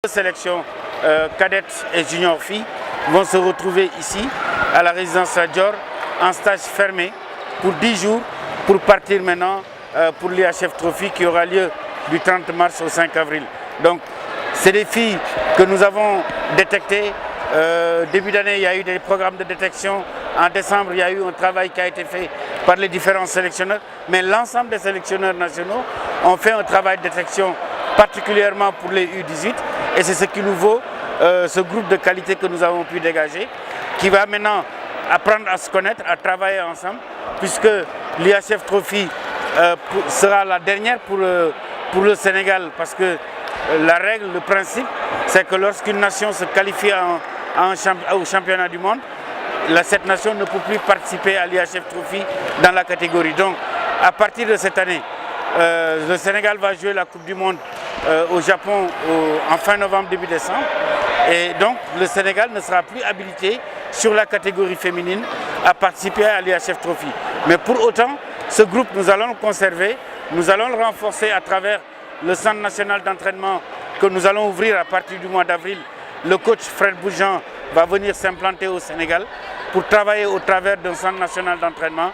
Les sélections cadettes et junior filles vont se retrouver ici à la résidence Dior en stage fermé pour 10 jours pour partir maintenant pour l'IHF Trophy qui aura lieu du 30 mars au 5 avril. Donc c'est des filles que nous avons détectées. Début d'année, il y a eu des programmes de détection. En décembre, il y a eu un travail qui a été fait par les différents sélectionneurs. Mais l'ensemble des sélectionneurs nationaux ont fait un travail de détection particulièrement pour les U18. Et c'est ce qui nous vaut ce groupe de qualité que nous avons pu dégager, qui va maintenant apprendre à se connaître, à travailler ensemble, puisque l'IHF Trophy sera la dernière pour le Sénégal, parce que la règle, le principe, c'est que lorsqu'une nation se qualifie au championnat du monde, cette nation ne peut plus participer à l'IHF Trophy dans la catégorie. Donc, à partir de cette année, le Sénégal va jouer la Coupe du Monde au Japon en fin novembre, début décembre. Et donc, le Sénégal ne sera plus habilité sur la catégorie féminine à participer à l'IHF Trophy. Mais pour autant, ce groupe, nous allons le conserver, nous allons le renforcer à travers le centre national d'entraînement que nous allons ouvrir à partir du mois d'avril. Le coach Fred Boujean va venir s'implanter au Sénégal pour travailler au travers d'un centre national d'entraînement,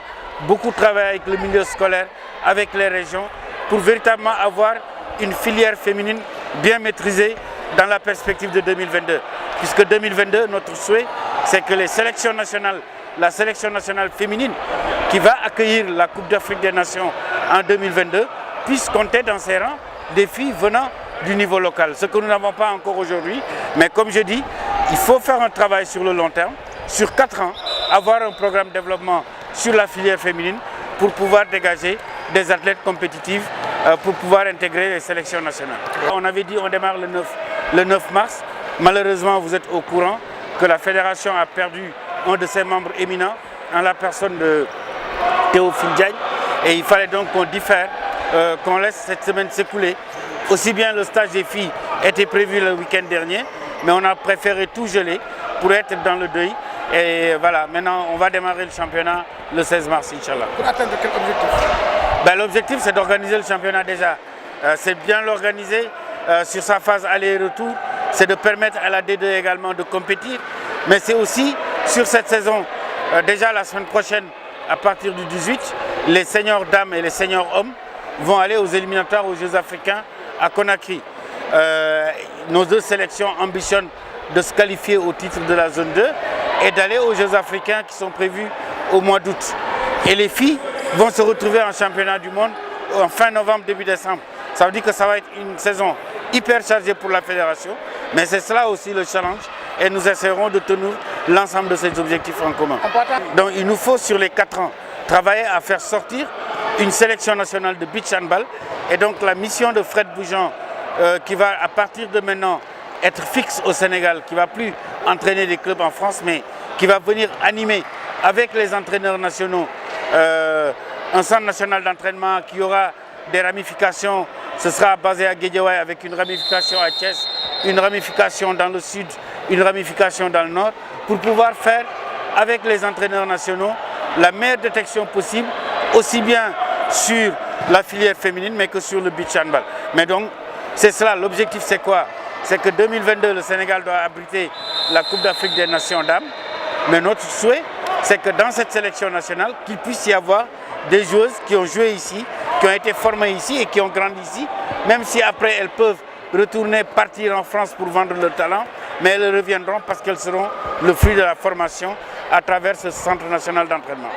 beaucoup travailler avec le milieu scolaire, avec les régions, pour véritablement avoir une filière féminine bien maîtrisée dans la perspective de 2022. Puisque 2022, notre souhait, c'est que les sélections nationales, la sélection nationale féminine qui va accueillir la Coupe d'Afrique des Nations en 2022, puisse compter dans ses rangs des filles venant du niveau local. Ce que nous n'avons pas encore aujourd'hui, mais comme je dis, il faut faire un travail sur le long terme, sur 4 ans, avoir un programme de développement sur la filière féminine pour pouvoir dégager des athlètes compétitifs pour pouvoir intégrer les sélections nationales. On avait dit on démarre le 9 mars. Malheureusement, vous êtes au courant que la fédération a perdu un de ses membres éminents en la personne de Théophile Diagne. Et il fallait donc qu'on diffère, qu'on laisse cette semaine s'écouler. Aussi bien le stage des filles était prévu le week-end dernier, mais on a préféré tout geler pour être dans le deuil. Et voilà, maintenant on va démarrer le championnat le 16 mars, Inch'Allah. Pour atteindre quel objectif? L'objectif, c'est d'organiser le championnat déjà. C'est bien l'organiser sur sa phase aller-retour. C'est de permettre à la D2 également de compétir. Mais c'est aussi sur cette saison, déjà la semaine prochaine, à partir du 18, les seniors dames et les seniors hommes vont aller aux éliminatoires aux Jeux africains à Conakry. Nos deux sélections ambitionnent de se qualifier au titre de la zone 2 et d'aller aux Jeux africains qui sont prévus au mois d'août. Et les filles vont se retrouver en championnat du monde en fin novembre, début décembre. Ça veut dire que ça va être une saison hyper chargée pour la fédération, mais c'est cela aussi le challenge et nous essaierons de tenir l'ensemble de ces objectifs en commun. Donc il nous faut sur les 4 ans travailler à faire sortir une sélection nationale de beach handball et donc la mission de Fred Boujean qui va à partir de maintenant être fixe au Sénégal, qui ne va plus entraîner des clubs en France, mais qui va venir animer avec les entraîneurs nationaux un centre national d'entraînement qui aura des ramifications. Ce sera basé à Guédiawaye avec une ramification à Thiès, une ramification dans le sud, une ramification dans le nord, pour pouvoir faire avec les entraîneurs nationaux la meilleure détection possible, aussi bien sur la filière féminine, mais que sur le beach handball. Mais donc, c'est cela, l'objectif c'est quoi? C'est que 2022, le Sénégal doit abriter la Coupe d'Afrique des Nations dames. Mais notre souhait, c'est que dans cette sélection nationale, qu'il puisse y avoir des joueuses qui ont joué ici, qui ont été formées ici et qui ont grandi ici, même si après elles peuvent retourner, partir en France pour vendre leur talent, mais elles reviendront parce qu'elles seront le fruit de la formation à travers ce centre national d'entraînement.